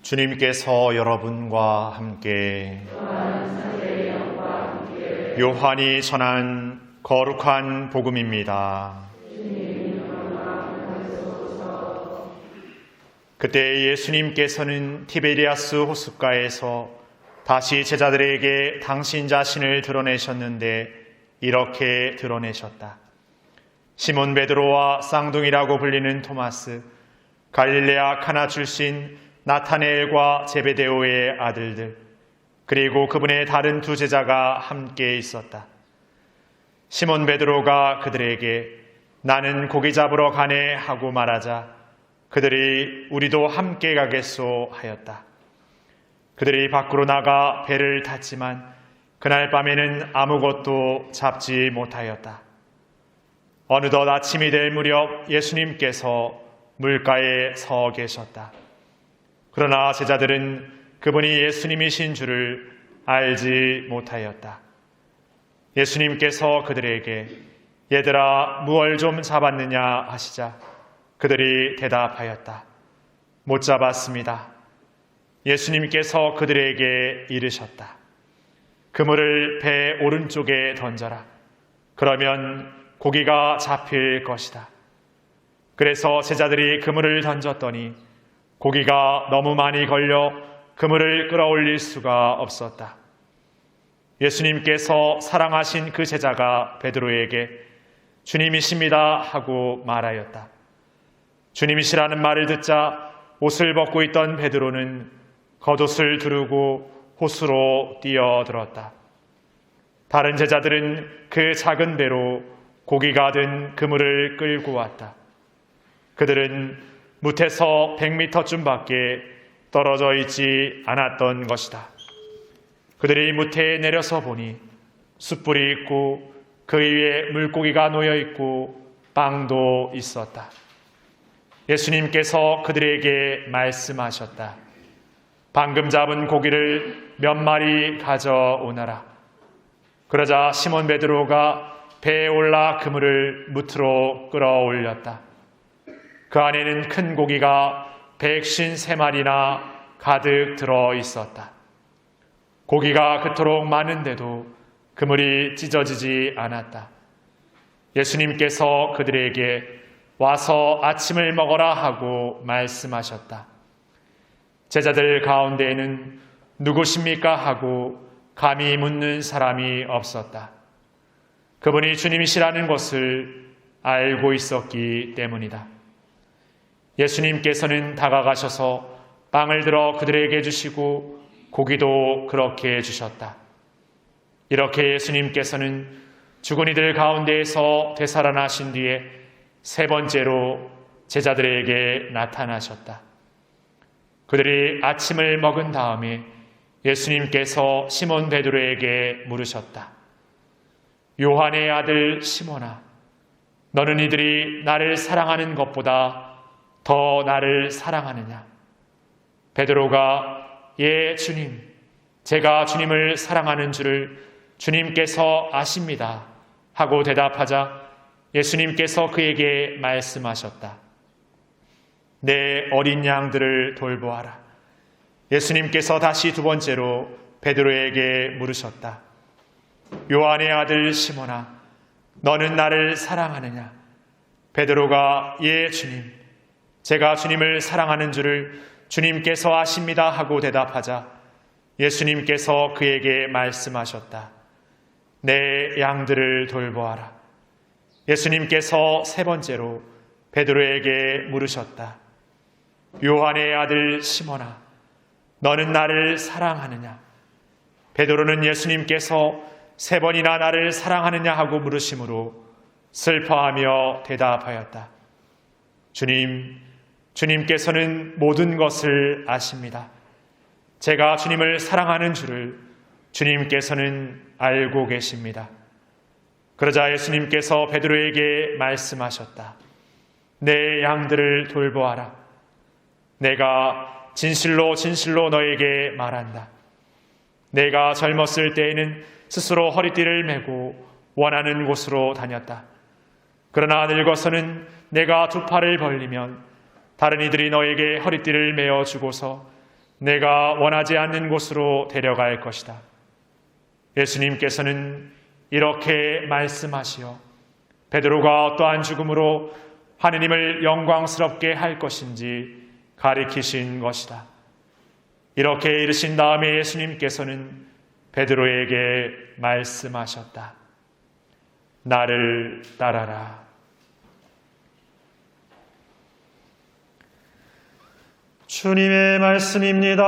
주님께서 여러분과 함께 요한이 전한 거룩한 복음입니다. 그때 예수님께서는 티베리아스 호숫가에서 다시 제자들에게 당신 자신을 드러내셨는데 이렇게 드러내셨다. 시몬 베드로와 쌍둥이라고 불리는 토마스, 갈릴레아 카나 출신 나타네엘과 제베데오의 아들들, 그리고 그분의 다른 두 제자가 함께 있었다. 시몬 베드로가 그들에게 나는 고기 잡으러 가네 하고 말하자 그들이 우리도 함께 가겠소 하였다. 그들이 밖으로 나가 배를 탔지만 그날 밤에는 아무것도 잡지 못하였다. 어느덧 아침이 될 무렵 예수님께서 물가에 서 계셨다. 그러나 제자들은 그분이 예수님이신 줄을 알지 못하였다. 예수님께서 그들에게 얘들아 무얼 좀 잡았느냐 하시자 그들이 대답하였다. 못 잡았습니다. 예수님께서 그들에게 이르셨다. 그물을 배 오른쪽에 던져라. 그러면 고기가 잡힐 것이다. 그래서 제자들이 그물을 던졌더니 고기가 너무 많이 걸려 그물을 끌어올릴 수가 없었다. 예수님께서 사랑하신 그 제자가 베드로에게 주님이십니다 하고 말하였다. 주님이시라는 말을 듣자 옷을 벗고 있던 베드로는 겉옷을 두르고 호수로 뛰어들었다. 다른 제자들은 그 작은 배로 고기가 든 그물을 끌고 왔다. 그들은 무태서 100m쯤밖에 떨어져 있지 않았던 것이다. 그들이 무태에 내려서 보니 숯불이 있고 그 위에 물고기가 놓여 있고 빵도 있었다. 예수님께서 그들에게 말씀하셨다. 방금 잡은 고기를 몇 마리 가져오너라. 그러자 시몬 베드로가 배에 올라 그물을 무트로 끌어올렸다. 그 안에는 큰 고기가 153마리나 가득 들어 있었다. 고기가 그토록 많은데도 그물이 찢어지지 않았다. 예수님께서 그들에게 와서 아침을 먹어라 하고 말씀하셨다. 제자들 가운데에는 누구십니까 하고 감히 묻는 사람이 없었다. 그분이 주님이시라는 것을 알고 있었기 때문이다. 예수님께서는 다가가셔서 빵을 들어 그들에게 주시고 고기도 그렇게 주셨다. 이렇게 예수님께서는 죽은 이들 가운데에서 되살아나신 뒤에 세 번째로 제자들에게 나타나셨다. 그들이 아침을 먹은 다음에 예수님께서 시몬 베드로에게 물으셨다. 요한의 아들 시몬아, 너는 이들이 나를 사랑하는 것보다 더 나를 사랑하느냐? 베드로가 예 주님, 제가 주님을 사랑하는 줄을 주님께서 아십니다 하고 대답하자 예수님께서 그에게 말씀하셨다. 내 어린 양들을 돌보아라. 예수님께서 다시 두 번째로 베드로에게 물으셨다. 요한의 아들 시몬아, 너는 나를 사랑하느냐? 베드로가 예 주님, 제가 주님을 사랑하는 줄을 주님께서 아십니다 하고 대답하자 예수님께서 그에게 말씀하셨다. 내 양들을 돌보아라. 예수님께서 세 번째로 베드로에게 물으셨다. 요한의 아들 시몬아, 너는 나를 사랑하느냐? 베드로는 예수님께서 세 번이나 나를 사랑하느냐 하고 물으심으로 슬퍼하며 대답하였다. 주님께서는 모든 것을 아십니다. 제가 주님을 사랑하는 줄을 주님께서는 알고 계십니다. 그러자 예수님께서 베드로에게 말씀하셨다. 내 양들을 돌보아라. 내가 진실로 진실로 너에게 말한다. 내가 젊었을 때에는 스스로 허리띠를 메고 원하는 곳으로 다녔다. 그러나 늙어서는 내가 두 팔을 벌리면 다른 이들이 너에게 허리띠를 메어 주고서 내가 원하지 않는 곳으로 데려갈 것이다. 예수님께서는 이렇게 말씀하시어 베드로가 어떠한 죽음으로 하느님을 영광스럽게 할 것인지 가리키신 것이다. 이렇게 이르신 다음에 예수님께서는 베드로에게 말씀하셨다. 나를 따라라. 주님의 말씀입니다.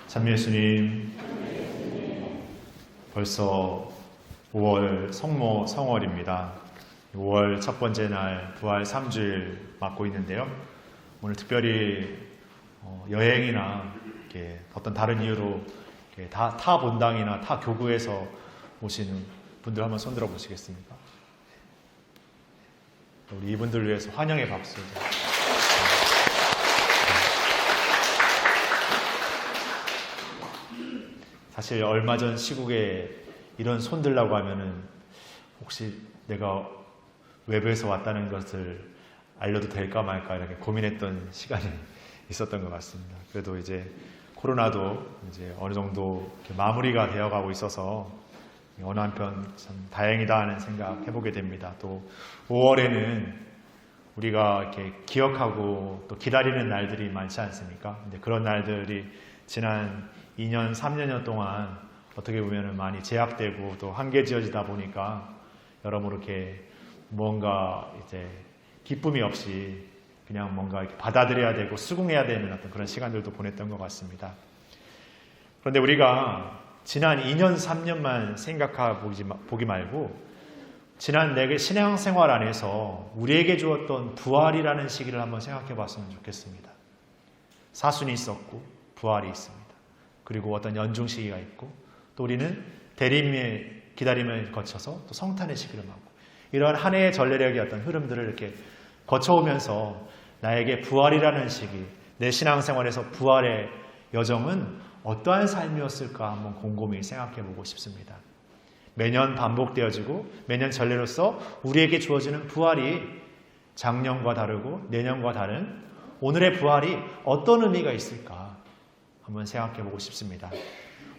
참 예수님, 벌써 5월 성모 성월입니다. 5월 첫 번째 날 부활 3주일 맞고 있는데요. 오늘 특별히 여행이나 어떤 다른 이유로 타 본당이나 타 교구에서 오시는 분들 한번 손들어 보시겠습니까? 우리 이분들 위해서 환영의 박수. 사실 얼마 전 시국에 이런 손 들라고 하면은 혹시 내가 외부에서 왔다는 것을 알려도 될까 말까 이렇게 고민했던 시간이 있었던 것 같습니다. 그래도 이제 코로나도 이제 어느 정도 마무리가 되어가고 있어서 어느 한편 참 다행이다 하는 생각 해보게 됩니다. 또 5월에는 우리가 이렇게 기억하고 또 기다리는 날들이 많지 않습니까? 근데 그런 날들이 지난 2년, 3년 동안 어떻게 보면 많이 제약되고 또 한계지어지다 보니까 여러모로 이렇게 뭔가 이제 기쁨이 없이 그냥 뭔가 이렇게 받아들여야 되고 수긍해야 되는 어떤 그런 시간들도 보냈던 것 같습니다. 그런데 우리가 지난 2년, 3년만 생각해보기 말고 지난 내 신앙생활 안에서 우리에게 주었던 부활이라는 시기를 한번 생각해 봤으면 좋겠습니다. 사순이 있었고 부활이 있습니다. 그리고 어떤 연중 시기가 있고 또 우리는 대림의 기다림을 거쳐서 또 성탄의 시기를 맞고 이러한 한 해의 전례력의 어떤 흐름들을 이렇게 거쳐오면서 나에게 부활이라는 시기, 내 신앙생활에서 부활의 여정은 어떠한 삶이었을까 한번 곰곰이 생각해보고 싶습니다. 매년 반복되어지고 매년 전례로서 우리에게 주어지는 부활이 작년과 다르고 내년과 다른 오늘의 부활이 어떤 의미가 있을까 한번 생각해보고 싶습니다.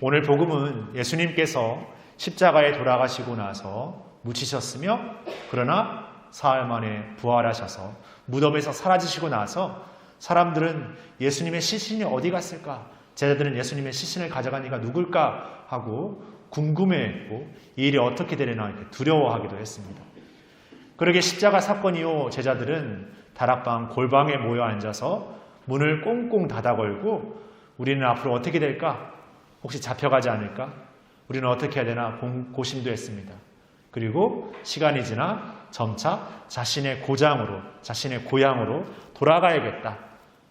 오늘 복음은 예수님께서 십자가에 돌아가시고 나서 묻히셨으며 그러나 사흘 만에 부활하셔서 무덤에서 사라지시고 나서 사람들은 예수님의 시신이 어디 갔을까? 제자들은 예수님의 시신을 가져간 이가 누굴까? 하고 궁금해했고 이 일이 어떻게 되려나 이렇게 두려워하기도 했습니다. 그러게 십자가 사건 이후 제자들은 다락방 골방에 모여 앉아서 문을 꽁꽁 닫아 걸고 우리는 앞으로 어떻게 될까? 혹시 잡혀가지 않을까? 우리는 어떻게 해야 되나 고심도 했습니다. 그리고 시간이 지나 점차 자신의 고장으로, 자신의 고향으로 돌아가야겠다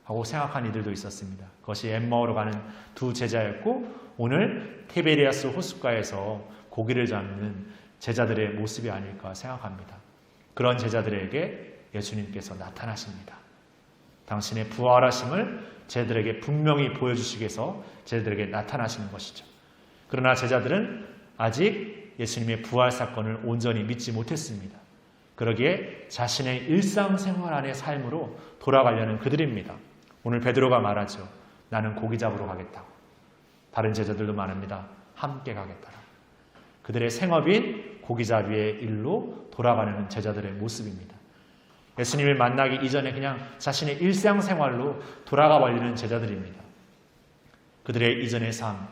하고 생각한 이들도 있었습니다. 그것이 엠마오로 가는 두 제자였고 오늘 티베리아스 호숫가에서 고기를 잡는 제자들의 모습이 아닐까 생각합니다. 그런 제자들에게 예수님께서 나타나십니다. 당신의 부활하심을 제자들에게 분명히 보여주시기 위해서 제자들에게 나타나시는 것이죠. 그러나 제자들은 아직 예수님의 부활 사건을 온전히 믿지 못했습니다. 그러기에 자신의 일상생활 안의 삶으로 돌아가려는 그들입니다. 오늘 베드로가 말하죠. 나는 고기 잡으러 가겠다고. 다른 제자들도 말합니다. 함께 가겠다라. 그들의 생업인 고기잡이의 일로 돌아가려는 제자들의 모습입니다. 예수님을 만나기 이전에 그냥 자신의 일상생활로 돌아가 버리는 제자들입니다. 그들의 이전의 삶,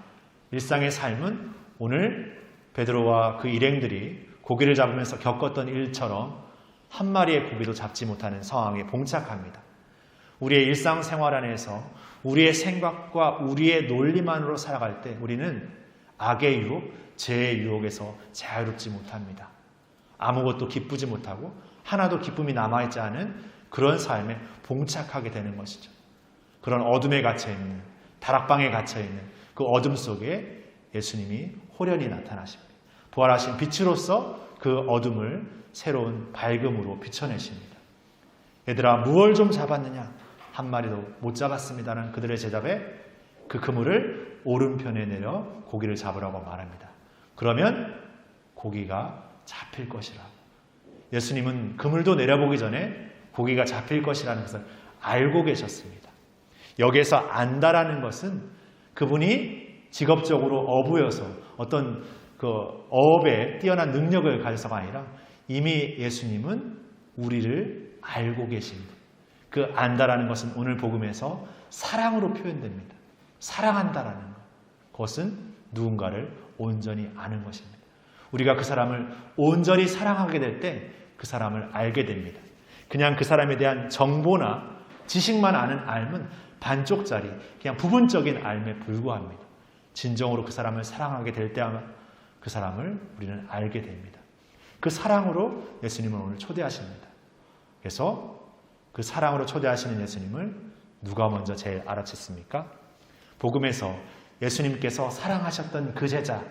일상의 삶은 오늘 베드로와 그 일행들이 고기를 잡으면서 겪었던 일처럼 한 마리의 고기도 잡지 못하는 상황에 봉착합니다. 우리의 일상생활 안에서 우리의 생각과 우리의 논리만으로 살아갈 때 우리는 악의 유혹, 죄의 유혹에서 자유롭지 못합니다. 아무것도 기쁘지 못하고 하나도 기쁨이 남아있지 않은 그런 삶에 봉착하게 되는 것이죠. 그런 어둠에 갇혀있는, 다락방에 갇혀있는 그 어둠 속에 예수님이 호련히 나타나십니다. 부활하신 빛으로서 그 어둠을 새로운 밝음으로 비춰내십니다. 얘들아, 무얼 좀 잡았느냐? 한 마리도 못 잡았습니다라는 그들의 대답에 그 그물을 오른편에 내려 고기를 잡으라고 말합니다. 그러면 고기가 잡힐 것이라. 예수님은 그물도 내려보기 전에 고기가 잡힐 것이라는 것을 알고 계셨습니다. 여기에서 안다라는 것은 그분이 직업적으로 어부여서 어떤 그 어업에 뛰어난 능력을 가져서가 아니라 이미 예수님은 우리를 알고 계십니다. 그 안다라는 것은 오늘 복음에서 사랑으로 표현됩니다. 사랑한다라는 것. 그것은 누군가를 온전히 아는 것입니다. 우리가 그 사람을 온전히 사랑하게 될 때 그 사람을 알게 됩니다. 그냥 그 사람에 대한 정보나 지식만 아는 알면 반쪽짜리, 그냥 부분적인 알에 불과합니다. 진정으로 그 사람을 사랑하게 될 때 그 사람을 우리는 알게 됩니다. 그 사랑으로 예수님을 오늘 초대하십니다. 그래서 그 사랑으로 초대하시는 예수님을 누가 먼저 제일 알아챘습니까? 복음에서 예수님께서 사랑하셨던 그 제자,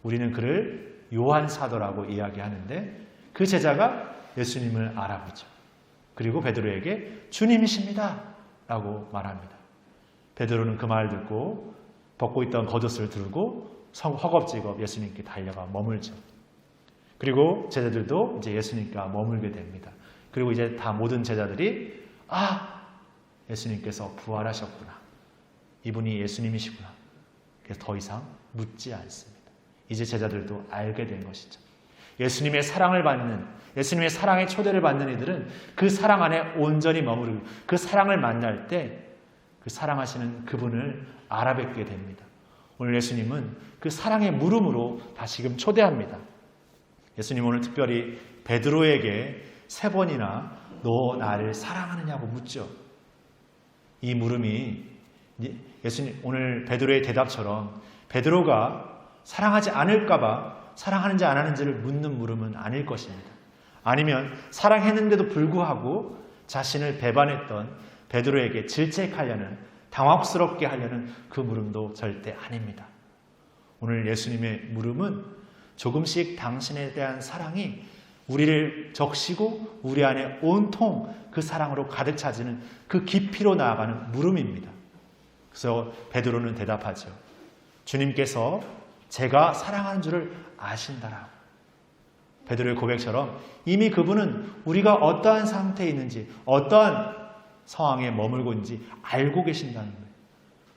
우리는 그를 요한 사도라고 이야기하는데 그 제자가 예수님을 알아보죠. 그리고 베드로에게 주님이십니다 라고 말합니다. 베드로는 그 말을 듣고 벗고 있던 겉옷을 들고 허겁지겁 예수님께 달려가 머물죠. 그리고 제자들도 이제 예수님과 머물게 됩니다. 그리고 이제 다 모든 제자들이 예수님께서 부활하셨구나. 이분이 예수님이시구나. 그래서 더 이상 묻지 않습니다. 이제 제자들도 알게 된 것이죠. 예수님의 사랑을 받는, 예수님의 사랑의 초대를 받는 이들은 그 사랑 안에 온전히 머무르고 그 사랑을 만날 때 그 사랑하시는 그분을 알아뵙게 됩니다. 오늘 예수님은 그 사랑의 물음으로 다시금 초대합니다. 예수님 오늘 특별히 베드로에게 3번이나 너 나를 사랑하느냐고 묻죠. 이 물음이 예수님 오늘 베드로의 대답처럼 베드로가 사랑하지 않을까봐 사랑하는지 안 하는지를 묻는 물음은 아닐 것입니다. 아니면 사랑했는데도 불구하고 자신을 배반했던 베드로에게 질책하려는, 당혹스럽게 하려는 그 물음도 절대 아닙니다. 오늘 예수님의 물음은 조금씩 당신에 대한 사랑이 우리를 적시고 우리 안에 온통 그 사랑으로 가득 차지는 그 깊이로 나아가는 물음입니다. 그래서 베드로는 대답하죠. 주님께서 제가 사랑하는 줄을 아신다라고. 베드로의 고백처럼 이미 그분은 우리가 어떠한 상태에 있는지, 어떠한 상황에 머물고 있는지 알고 계신다는 거예요.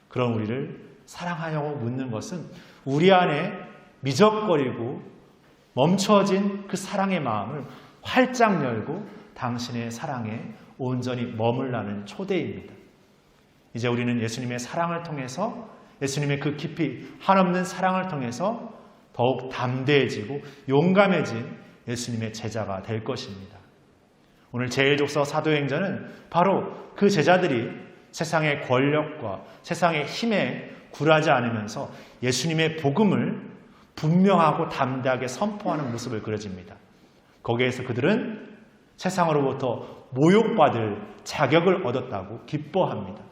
그런 우리를 사랑하냐고 묻는 것은 우리 안에 미적거리고 멈춰진 그 사랑의 마음을 활짝 열고 당신의 사랑에 온전히 머물라는 초대입니다. 이제 우리는 예수님의 사랑을 통해서, 예수님의 그 깊이 한없는 사랑을 통해서 더욱 담대해지고 용감해진 예수님의 제자가 될 것입니다. 오늘 제1족서 사도행전은 바로 그 제자들이 세상의 권력과 세상의 힘에 굴하지 않으면서 예수님의 복음을 분명하고 담대하게 선포하는 모습을 그려집니다. 거기에서 그들은 세상으로부터 모욕받을 자격을 얻었다고 기뻐합니다.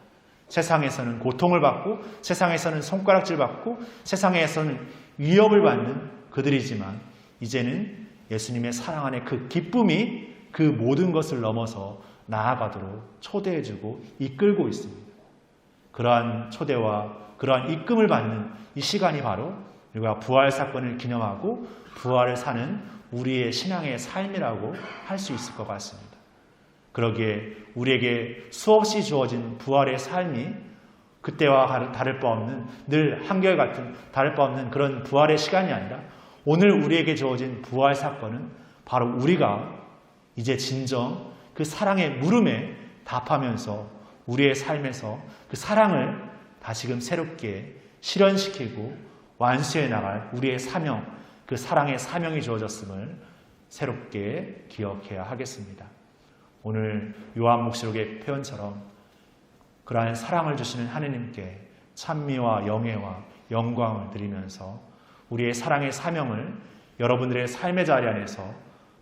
세상에서는 고통을 받고 세상에서는 손가락질 받고 세상에서는 위협을 받는 그들이지만 이제는 예수님의 사랑 안에 그 기쁨이 그 모든 것을 넘어서 나아가도록 초대해주고 이끌고 있습니다. 그러한 초대와 그러한 이끌을 받는 이 시간이 바로 우리가 부활 사건을 기념하고 부활을 사는 우리의 신앙의 삶이라고 할 수 있을 것 같습니다. 그러기에 우리에게 수없이 주어진 부활의 삶이 그때와 다를 바 없는, 늘 한결같은 다를 바 없는 그런 부활의 시간이 아니라 오늘 우리에게 주어진 부활 사건은 바로 우리가 이제 진정 그 사랑의 물음에 답하면서 우리의 삶에서 그 사랑을 다시금 새롭게 실현시키고 완수해 나갈 우리의 사명, 그 사랑의 사명이 주어졌음을 새롭게 기억해야 하겠습니다. 오늘 요한묵시록의 표현처럼 그러한 사랑을 주시는 하느님께 찬미와 영예와 영광을 드리면서 우리의 사랑의 사명을 여러분들의 삶의 자리 안에서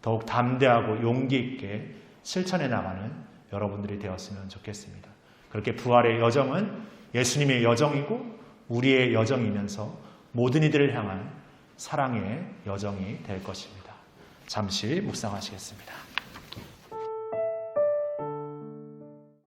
더욱 담대하고 용기 있게 실천해 나가는 여러분들이 되었으면 좋겠습니다. 그렇게 부활의 여정은 예수님의 여정이고 우리의 여정이면서 모든 이들을 향한 사랑의 여정이 될 것입니다. 잠시 묵상하시겠습니다.